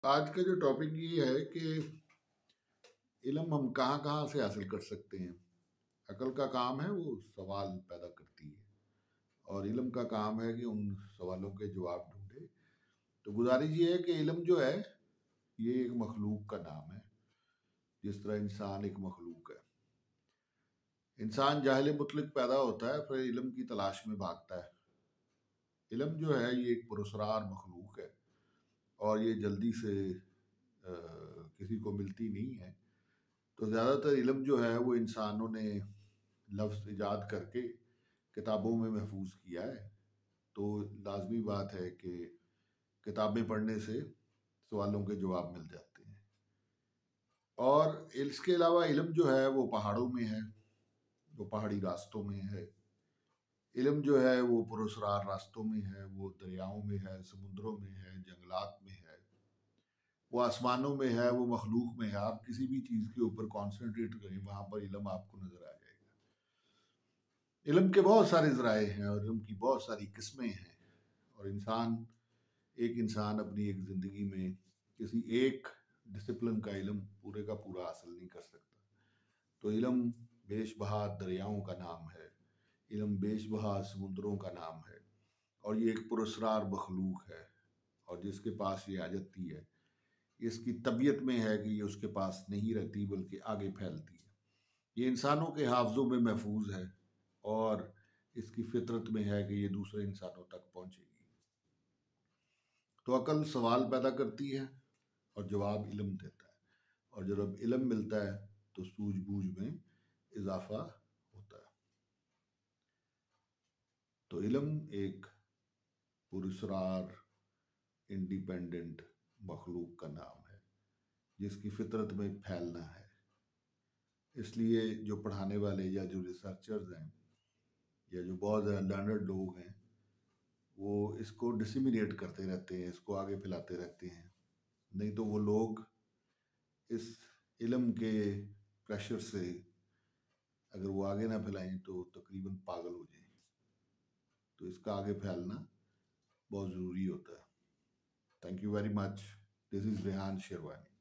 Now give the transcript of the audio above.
آج کا جو ٹاپک یہ ہے کہ علم ہم کہاں کہاں سے حاصل کر سکتے ہیں۔ عقل کا کام ہے وہ سوال پیدا کرتی ہے، اور علم کا کام ہے کہ ان سوالوں کے جواب ڈھونڈے۔ تو گزارش یہ ہے کہ علم جو ہے یہ ایک مخلوق کا نام ہے، جس طرح انسان ایک مخلوق ہے۔ انسان جاہل مطلق پیدا ہوتا ہے، پھر علم کی تلاش میں بھاگتا ہے۔ علم جو ہے یہ ایک پراسرار مخلوق ہے، اور یہ جلدی سے کسی کو ملتی نہیں ہے۔ تو زیادہ تر علم جو ہے وہ انسانوں نے لفظ ایجاد کر کے کتابوں میں محفوظ کیا ہے۔ تو لازمی بات ہے کہ کتابیں پڑھنے سے سوالوں کے جواب مل جاتے ہیں۔ اور اس کے علاوہ علم جو ہے وہ پہاڑوں میں ہے، وہ پہاڑی راستوں میں ہے۔ علم جو ہے وہ پراسرار راستوں میں ہے، وہ دریاؤں میں ہے، سمندروں میں ہے، جنگلات میں ہے، وہ آسمانوں میں ہے، وہ مخلوق میں ہے۔ آپ کسی بھی چیز کے اوپر کانسنٹریٹ کریں، وہاں پر علم آپ کو نظر آ جائے گا۔ علم کے بہت سارے ذرائع ہیں اور علم کی بہت ساری قسمیں ہیں، اور ایک انسان اپنی ایک زندگی میں کسی ایک ڈسپلن کا علم پورے کا پورا حاصل نہیں کر سکتا۔ تو علم بیش بہا دریاؤں کا نام ہے، علم بیش بہا سمندروں کا نام ہے، اور یہ ایک پراسرار مخلوق ہے، اور جس کے پاس یہ آ جاتی ہے، اس کی طبیعت میں ہے کہ یہ اس کے پاس نہیں رہتی بلکہ آگے پھیلتی ہے۔ یہ انسانوں کے حافظوں میں محفوظ ہے، اور اس کی فطرت میں ہے کہ یہ دوسرے انسانوں تک پہنچے گی۔ تو عقل سوال پیدا کرتی ہے اور جواب علم دیتا ہے، اور جب علم ملتا ہے تو سوجھ بوجھ میں اضافہ ہوتا ہے۔ تو علم ایک پراسرار انڈیپینڈنٹ مخلوق کا نام ہے، جس کی فطرت میں پھیلنا ہے۔ اس لیے جو پڑھانے والے یا جو ریسرچرز ہیں یا جو بہت زیادہ لرنڈ لوگ ہیں، وہ اس کو ڈسیمینیٹ کرتے رہتے ہیں، اس کو آگے پھیلاتے رہتے ہیں۔ نہیں تو وہ لوگ اس علم کے پریشر سے اگر وہ آگے نہ پھیلائیں تو تقریباً پاگل ہو جائیں۔ تو اس کا آگے پھیلنا بہت ضروری ہوتا ہے۔ Thank you very much. This is Rehan sherwani.